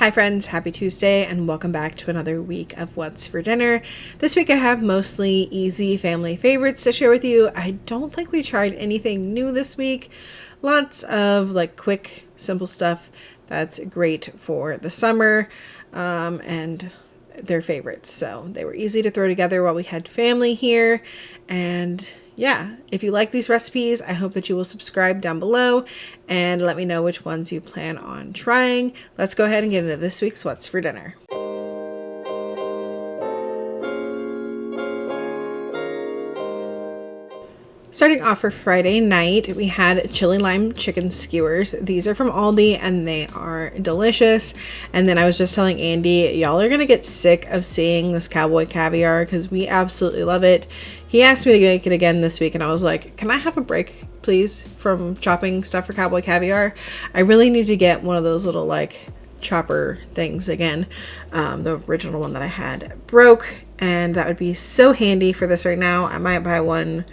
Hi friends, happy Tuesday and welcome back to another week of What's for Dinner. This week I have mostly easy family favorites to share with you. I don't think we tried anything new this week. Lots of quick, simple stuff that's great for the summer and their favorites. So they were easy to throw together while we had family here. And yeah, if you like these recipes, I hope that you will subscribe down below and let me know which ones you plan on trying. Let's go ahead and get into this week's What's for Dinner. Starting off for Friday night, we had chili lime chicken skewers. These are from Aldi and they are delicious. And then I was just telling Andy, y'all are gonna get sick of seeing this Cowboy caviar because we absolutely love it. He asked me to make it again this week and I was like, can I have a break please from chopping stuff for Cowboy caviar? I really need to get one of those little chopper things again. The original one that I had broke and that would be so handy for this right now. I might buy one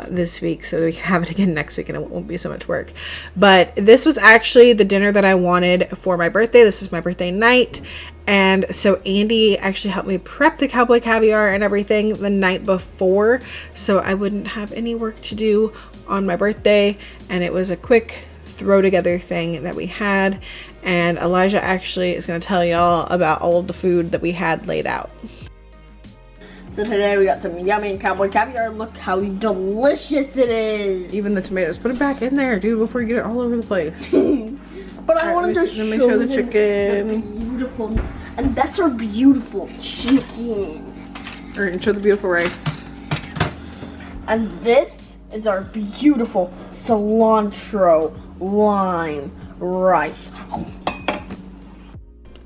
this week so we can have it again next week and it won't be so much work. But this was actually the dinner that I wanted for my birthday. This is my birthday night, and so Andy actually helped me prep the Cowboy caviar and everything the night before so I wouldn't have any work to do on my birthday, and it was a quick throw together thing that we had. And Elijah actually is going to tell y'all about all of the food that we had laid out. So today we got some yummy Cowboy caviar. Look how delicious it is. Even the tomatoes. Put it back in there, dude, before you get it all over the place. But I wanted to show the chicken. The beautiful, and that's our beautiful chicken. Alright, and show the beautiful rice. And this is our beautiful cilantro lime rice.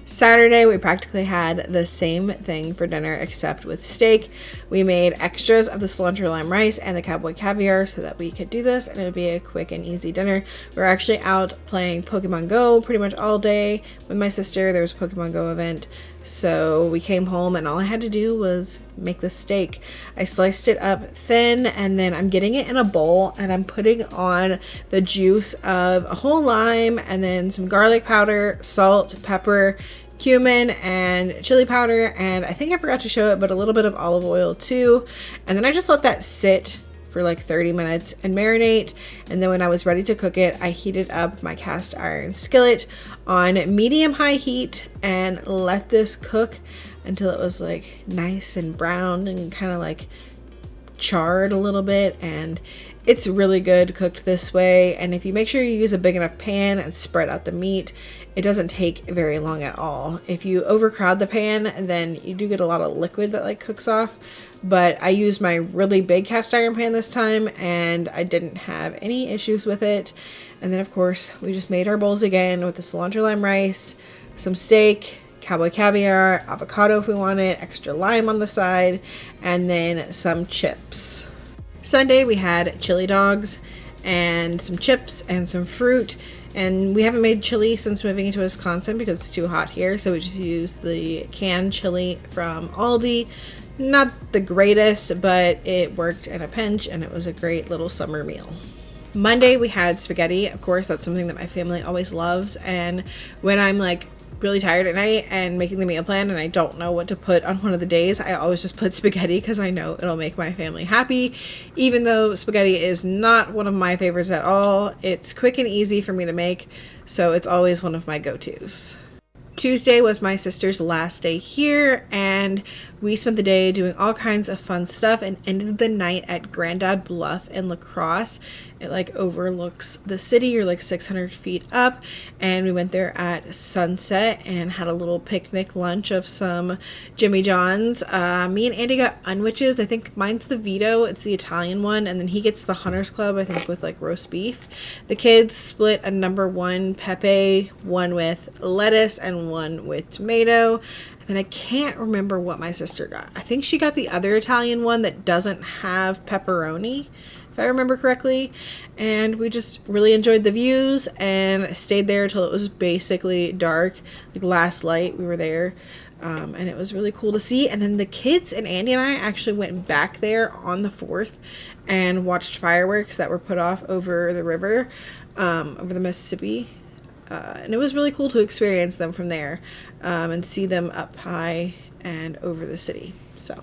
Saturday, we practically had the same thing for dinner except with steak. We made extras of the cilantro lime rice and the Cowboy caviar so that we could do this and it would be a quick and easy dinner. We were actually out playing Pokemon Go pretty much all day with my sister. There was a Pokemon Go event. So we came home and all I had to do was make the steak. I sliced it up thin and then I'm getting it in a bowl and I'm putting on the juice of a whole lime and then some garlic powder, salt, pepper, cumin, and chili powder, and I think I forgot to show it, but a little bit of olive oil too. And then I just let that sit for 30 minutes and marinate. And then when I was ready to cook it, I heated up my cast iron skillet on medium-high heat and let this cook until it was nice and brown and kind of charred a little bit. And it's really good cooked this way. And if you make sure you use a big enough pan and spread out the meat, it doesn't take very long at all. If you overcrowd the pan, then you do get a lot of liquid that cooks off. But I used my really big cast iron pan this time and I didn't have any issues with it. And then of course we just made our bowls again with the cilantro lime rice, some steak, Cowboy caviar, avocado if we want it, extra lime on the side, and then some chips. Sunday we had chili dogs and some chips and some fruit. And we haven't made chili since moving into Wisconsin because it's too hot here. So we just used the canned chili from Aldi. Not the greatest, but it worked in a pinch and it was a great little summer meal. Monday we had spaghetti. Of course, that's something that my family always loves. And when I'm really tired at night and making the meal plan and I don't know what to put on one of the days, I always just put spaghetti because I know it'll make my family happy. Even though spaghetti is not one of my favorites at all, it's quick and easy for me to make, so it's always one of my go-tos. Tuesday was my sister's last day here and we spent the day doing all kinds of fun stuff and ended the night at Grandad Bluff in La Crosse. It overlooks the city. You're 600 feet up, and we went there at sunset and had a little picnic lunch of some Jimmy John's. Me and Andy got unwitches. I think mine's the Vito. It's the Italian one, and then he gets the Hunter's Club, I think, with roast beef. The kids split a number one Pepe, one with lettuce and one with tomato. And I can't remember what my sister got. I think she got the other Italian one that doesn't have pepperoni, if I remember correctly. And we just really enjoyed the views and stayed there until it was basically dark. Last light we were there. And it was really cool to see. And then the kids and Andy and I actually went back there on the 4th and watched fireworks that were put off over the river, over the Mississippi. and it was really cool to experience them from there and see them up high and over the city. So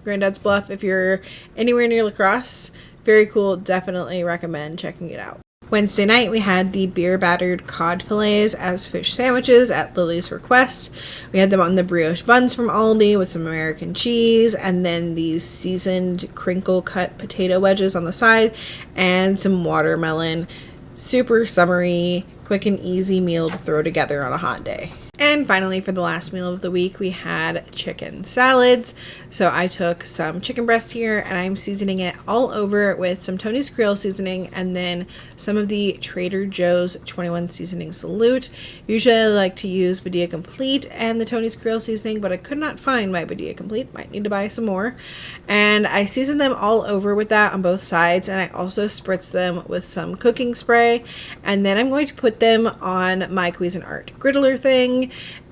Grandad's Bluff, if you're anywhere near La Crosse, very cool. Definitely recommend checking it out. Wednesday night, we had the beer battered cod fillets as fish sandwiches at Lily's request. We had them on the brioche buns from Aldi with some American cheese, and then these seasoned crinkle cut potato wedges on the side, and some watermelon. Super summery, quick and easy meal to throw together on a hot day. And finally, for the last meal of the week, we had chicken salads. So I took some chicken breast here and I'm seasoning it all over with some Tony's Grill seasoning and then some of the Trader Joe's 21 seasoning salute. Usually I like to use Badia Complete and the Tony's Grill seasoning, but I could not find my Badia Complete. Might need to buy some more. And I seasoned them all over with that on both sides, and I also spritzed them with some cooking spray. And then I'm going to put them on my Cuisinart griddler thing.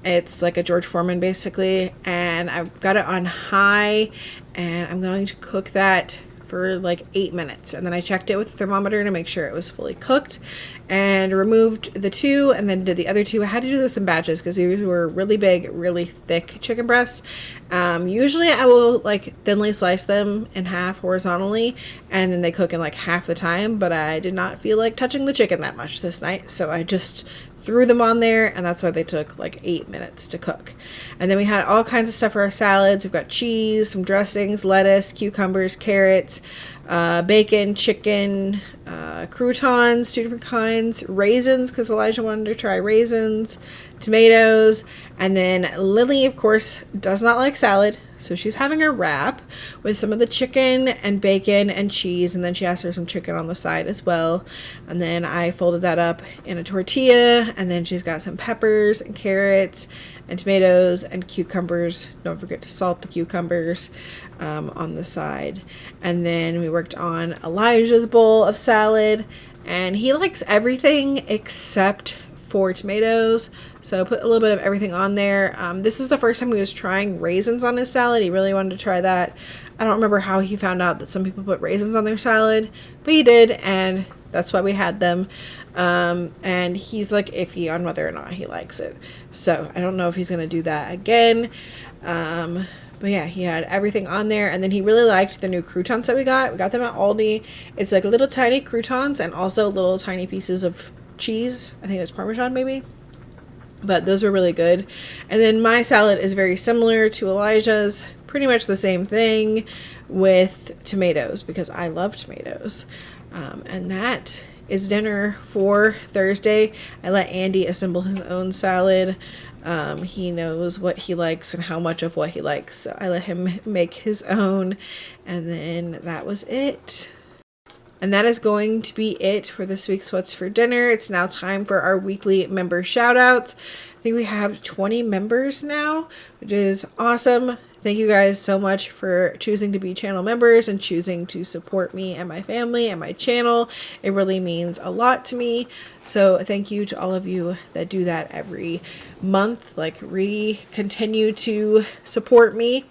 It's like a George Foreman basically, and I've got it on high, and I'm going to cook that for like 8 minutes. And then I checked it with the thermometer to make sure it was fully cooked, and removed the two and then did the other two. I had to do this in batches because these were really big, really thick chicken breasts. Usually I will like thinly slice them in half horizontally, and then they cook in like half the time, but I did not feel like touching the chicken that much this night, so I just threw them on there, and that's why they took like 8 minutes to cook. And then we had all kinds of stuff for our salads. We've got cheese, some dressings, lettuce, cucumbers, carrots, bacon, chicken, croutons, 2 different kinds, raisins because Elijah wanted to try raisins, tomatoes, and then Lily, of course, does not like salad, so she's having a wrap with some of the chicken and bacon and cheese, and then she asked for some chicken on the side as well. And then I folded that up in a tortilla, and then she's got some peppers and carrots and tomatoes and cucumbers. Don't forget to salt the cucumbers on the side. And then we worked on Elijah's bowl of salad, and he likes everything except for tomatoes, so I put a little bit of everything on there. This is the first time he was trying raisins on his salad. He really wanted to try that. I don't remember how he found out that some people put raisins on their salad, but he did, and that's why we had them. And he's like iffy on whether or not he likes it, so I don't know if he's gonna do that again. But yeah, he had everything on there, and then he really liked the new croutons that we got. We got them at Aldi. It's like little tiny croutons and also little tiny pieces of cheese. I think it was Parmesan maybe, but those were really good. And then my salad is very similar to Elijah's, pretty much the same thing with tomatoes because I love tomatoes. And that is dinner for Thursday. I let Andy assemble his own salad. He knows what he likes and how much of what he likes, so I let him make his own, and then that was it. And that is going to be it for this week's What's for Dinner. It's now time for our weekly member shout-outs. I think we have 20 members now, which is awesome. Thank you guys so much for choosing to be channel members and choosing to support me and my family and my channel. It really means a lot to me. So thank you to all of you that do that every month, continue to support me.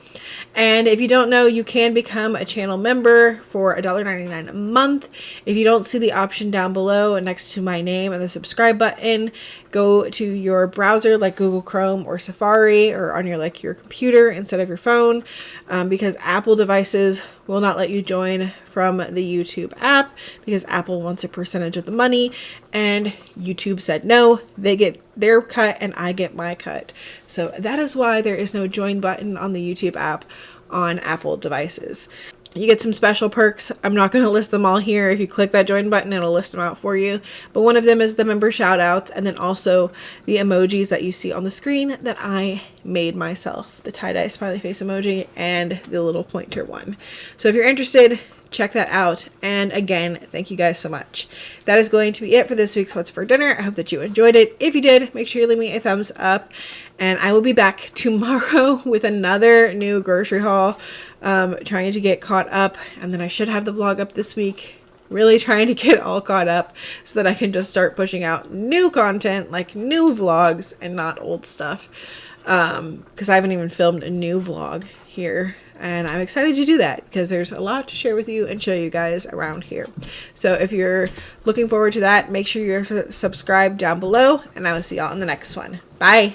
And if you don't know, you can become a channel member for $1.99 a month. If you don't see the option down below next to my name and the subscribe button, go to your browser like Google Chrome or Safari, or on your computer instead of your phone, because Apple devices will not let you join from the YouTube app because Apple wants a percentage of the money, and YouTube said no, they get their cut and I get my cut. So that is why there is no join button on the YouTube app on Apple devices. You get some special perks. I'm not going to list them all here. If you click that join button, it'll list them out for you. But one of them is the member shout outs, and then also the emojis that you see on the screen that I made myself. The tie-dye smiley face emoji and the little pointer one. So if you're interested, check that out. And again, thank you guys so much. That is going to be it for this week's What's for Dinner. I hope that you enjoyed it. If you did, make sure you leave me a thumbs up. And I will be back tomorrow with another new grocery haul, trying to get caught up. And then I should have the vlog up this week. Really trying to get all caught up so that I can just start pushing out new content, like new vlogs and not old stuff. Because I haven't even filmed a new vlog here And I'm excited to do that because there's a lot to share with you and show you guys around here. So if you're looking forward to that, make sure you're subscribed down below, and I will see y'all in the next one. Bye.